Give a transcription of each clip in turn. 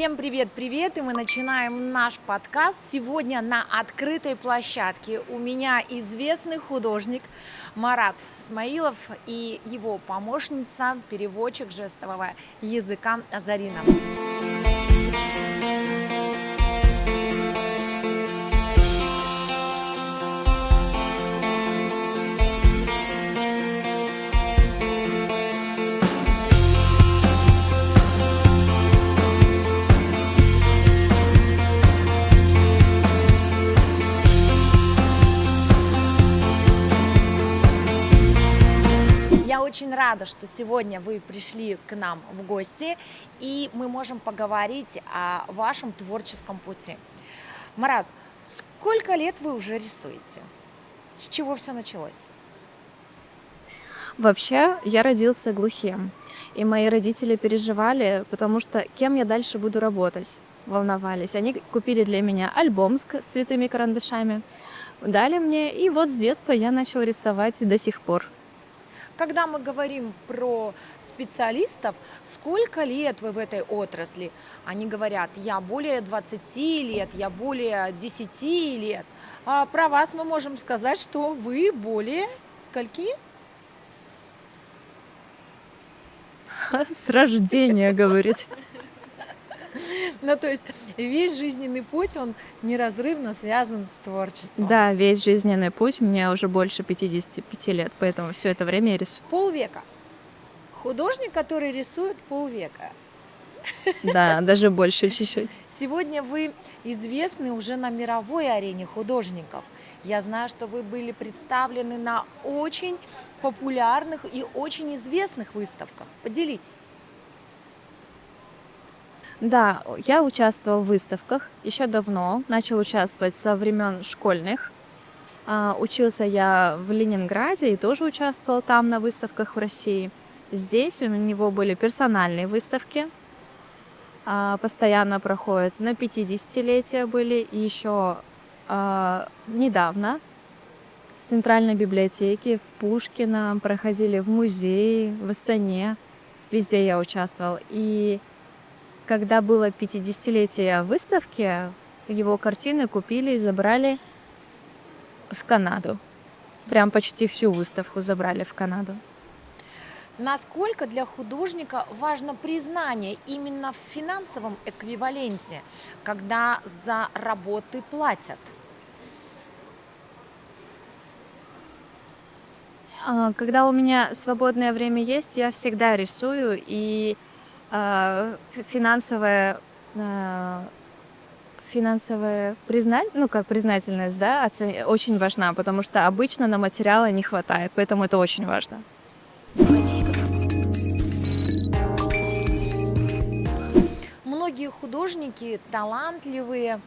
Всем привет-привет! И мы начинаем наш подкаст сегодня на открытой площадке. У меня известный художник Марат Смаилов и его помощница, переводчик жестового языка Зарина. Я очень рада, что сегодня вы пришли к нам в гости, и мы можем поговорить о вашем творческом пути. Марат, сколько лет вы уже рисуете? С чего все началось? Вообще, я родился глухим, и мои родители переживали, потому что кем я дальше буду работать, волновались. Они купили для меня альбом с цветными карандашами, дали мне, и вот с детства я начал рисовать до сих пор. Когда мы говорим про специалистов, сколько лет вы в этой отрасли? Они говорят, я более 20 лет, я более 10 лет. А про вас мы можем сказать, что вы более скольки? С рождения, говорит. Ну, то есть весь жизненный путь, он неразрывно связан с творчеством. Да, весь жизненный путь, мне уже больше 55 лет, поэтому все это время я рисую. Полвека. Художник, который рисует полвека. Да, даже больше чуть-чуть. Сегодня вы известны уже на мировой арене художников. Я знаю, что вы были представлены на очень популярных и очень известных выставках. Поделитесь. Да, я участвовал в выставках еще давно, начал участвовать со времен школьных. Учился я в Ленинграде и тоже участвовал там на выставках в России. Здесь у него были персональные выставки, постоянно проходят, на 50-летие были, и еще недавно в Центральной библиотеке, в Пушкино, проходили в музее, в Астане, везде я участвовал. И когда было 50-летие выставки, его картины купили и забрали в Канаду. Прям почти всю выставку забрали в Канаду. Насколько для художника важно признание именно в финансовом эквиваленте, когда за работы платят? Когда у меня свободное время есть, я всегда рисую, и финансовая признательность, да, очень важна, потому что обычно на материалы не хватает, поэтому это очень важно. Многие художники талантливые,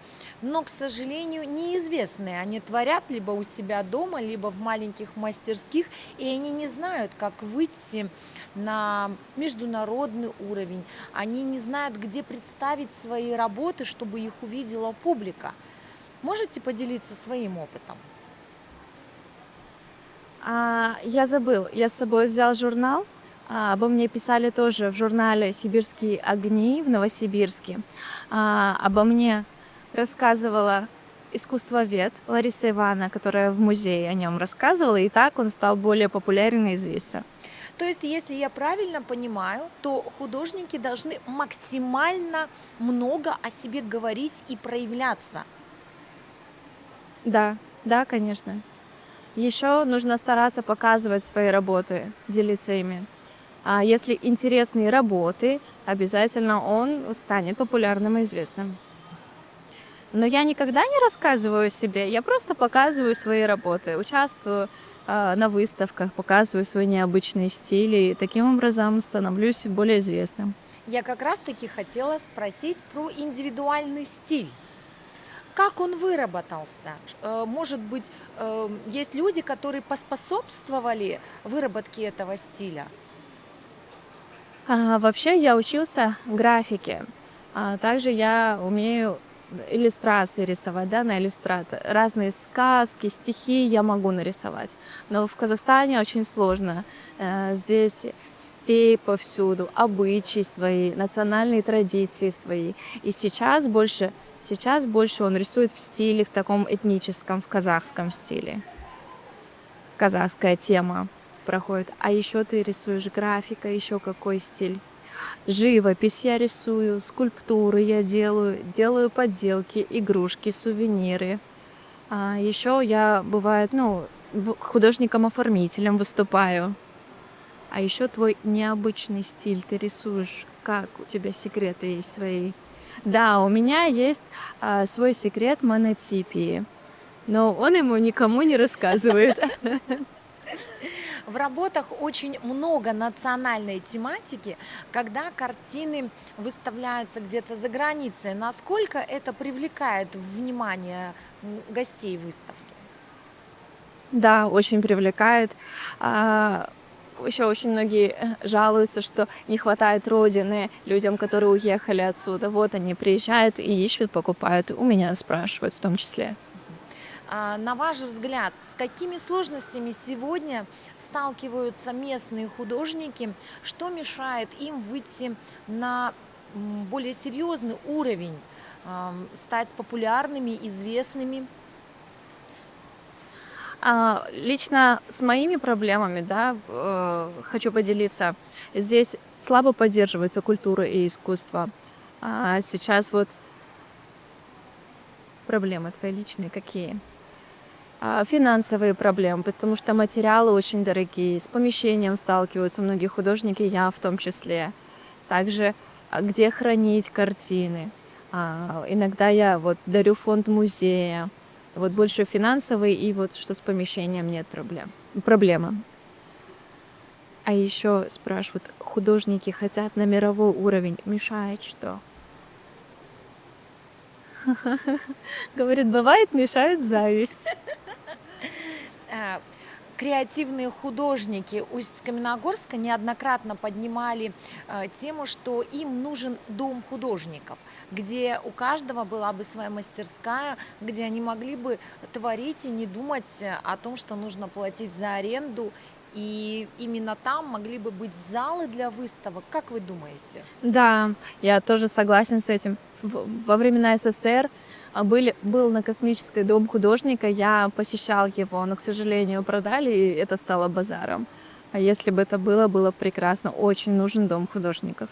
но, к сожалению, неизвестные. Они творят либо у себя дома, либо в маленьких мастерских, и они не знают, как выйти на международный уровень. Они не знают, где представить свои работы, чтобы их увидела публика. Можете поделиться своим опытом? Я забыл, я с собой взял журнал. Обо мне писали тоже в журнале «Сибирские огни» в Новосибирске. Обо мне рассказывала искусствовед Лариса Ивановна, которая в музее о нем рассказывала, и так он стал более популярен и известен. То есть, если я правильно понимаю, то художники должны максимально много о себе говорить и проявляться. Да, да, конечно. Еще нужно стараться показывать свои работы, делиться ими. А если интересные работы, обязательно он станет популярным и известным. Но я никогда не рассказываю о себе, я просто показываю свои работы, участвую на выставках, показываю свой необычный стиль, и таким образом становлюсь более известным. Я как раз-таки хотела спросить про индивидуальный стиль. Как он выработался? Может быть, есть люди, которые поспособствовали выработке этого стиля? Вообще я учился графике, также я умею иллюстрации рисовать, да, на иллюстратор. Разные сказки, стихи я могу нарисовать. Но в Казахстане очень сложно. Здесь степь повсюду, обычаи свои, национальные традиции свои. И сейчас больше он рисует в стиле, в таком этническом, в казахском стиле. Казахская тема проходит. А еще ты рисуешь графика, еще какой стиль? Живопись я рисую, скульптуры я делаю поделки, игрушки, сувениры. А еще я, бывает, художником-оформителем выступаю. А еще твой необычный стиль ты рисуешь. Как у тебя секреты есть свои? Да, у меня есть свой секрет монотипии, но он ему никому не рассказывает. В работах очень много национальной тематики, когда картины выставляются где-то за границей. Насколько это привлекает внимание гостей выставки? Да, очень привлекает. Еще очень многие жалуются, что не хватает родины людям, которые уехали отсюда. Вот они приезжают и ищут, покупают. У меня спрашивают в том числе. На ваш взгляд, с какими сложностями сегодня сталкиваются местные художники? Что мешает им выйти на более серьезный уровень, стать популярными, известными? Лично с моими проблемами, да, хочу поделиться. Здесь слабо поддерживается культура и искусство. Сейчас вот проблемы твои личные какие? Финансовые проблемы, потому что материалы очень дорогие, с помещением сталкиваются многие художники, я в том числе. Также, где хранить картины. Иногда я вот дарю в фонд музея. Вот больше финансовый и вот что с помещением нет проблема. А еще спрашивают, художники хотят на мировой уровень, мешает что? Говорит, бывает, мешает зависть. Э, Креативные художники Усть-Каменогорска неоднократно поднимали тему, что им нужен дом художников, где у каждого была бы своя мастерская, где они могли бы творить и не думать о том, что нужно платить за аренду. И именно там могли бы быть залы для выставок. Как вы думаете? Да, я тоже согласен с этим. Во времена СССР был на Космической дом художника, я посещал его, но, к сожалению, продали, и это стало базаром. А если бы это было прекрасно. Очень нужен дом художников.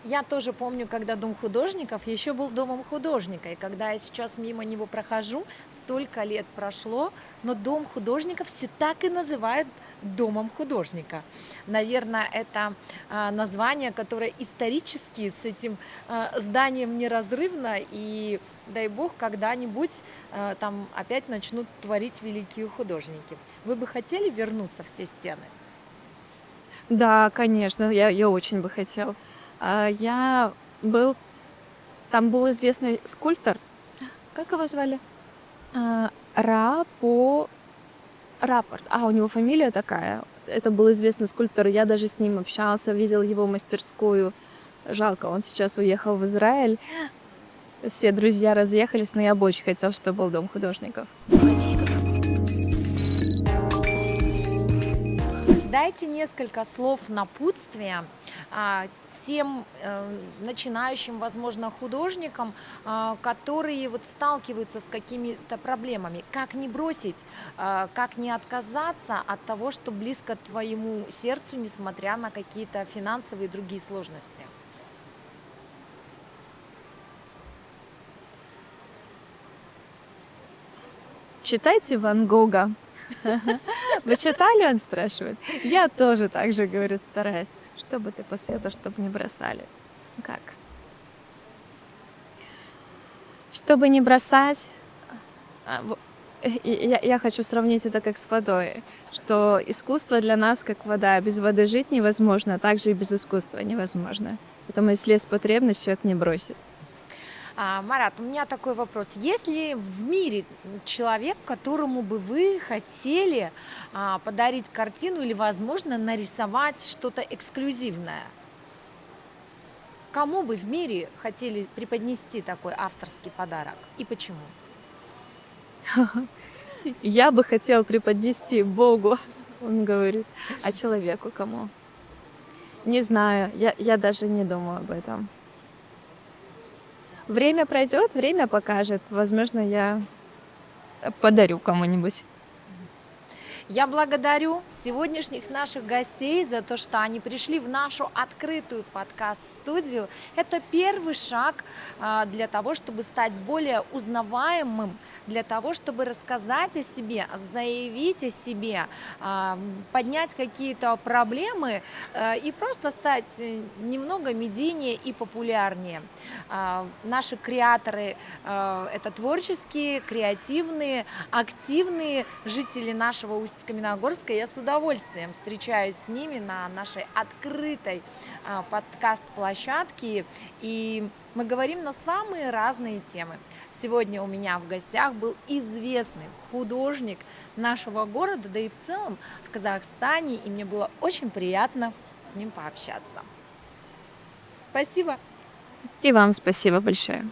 Я тоже помню, когда Дом художников еще был домом художника. И когда я сейчас мимо него прохожу, столько лет прошло, но Дом художников все так и называют Домом художника. Наверное, это название, которое исторически с этим зданием неразрывно. И дай бог, когда-нибудь там опять начнут творить великие художники. Вы бы хотели вернуться в те стены? Да, конечно, я очень бы хотел. Я был Там был известный скульптор. Как его звали? Рапо Рапорт. У него фамилия такая. Это был известный скульптор. Я даже с ним общался, видел его мастерскую. Жалко, он сейчас уехал в Израиль. Все друзья разъехались, но я бы очень хотел, чтобы был дом художников. Дайте несколько слов напутствия тем начинающим, возможно, художникам, которые вот сталкиваются с какими-то проблемами. Как не бросить, как не отказаться от того, что близко твоему сердцу, несмотря на какие-то финансовые и другие сложности. Читайте Ван Гога. Вы читали, он спрашивает. Я тоже так же, говорю, стараюсь. Что бы ты посоветовал, чтобы не бросали? Как? Чтобы не бросать, я хочу сравнить это как с водой, что искусство для нас как вода. Без воды жить невозможно, а также и без искусства невозможно. Поэтому если есть потребность, человек не бросит. Марат, у меня такой вопрос. Есть ли в мире человек, которому бы вы хотели подарить картину или, возможно, нарисовать что-то эксклюзивное? кому бы в мире хотели преподнести такой авторский подарок и почему? Я бы хотел преподнести Богу, он говорит, а человеку кому? Не знаю, я даже не думаю об этом. Время пройдет, время покажет. Возможно, я подарю кому-нибудь. Я благодарю сегодняшних наших гостей за то, что они пришли в нашу открытую подкаст-студию. Это первый шаг для того, чтобы стать более узнаваемым, для того, чтобы рассказать о себе, заявить о себе, поднять какие-то проблемы и просто стать немного медийнее и популярнее. Наши креаторы это творческие, креативные, активные жители нашего Усть-Каменогорска. Я с удовольствием встречаюсь с ними на нашей открытой подкаст-площадке, и мы говорим на самые разные темы. Сегодня у меня в гостях был известный художник нашего города, да и в целом в Казахстане, и мне было очень приятно с ним пообщаться. Спасибо! И вам спасибо большое.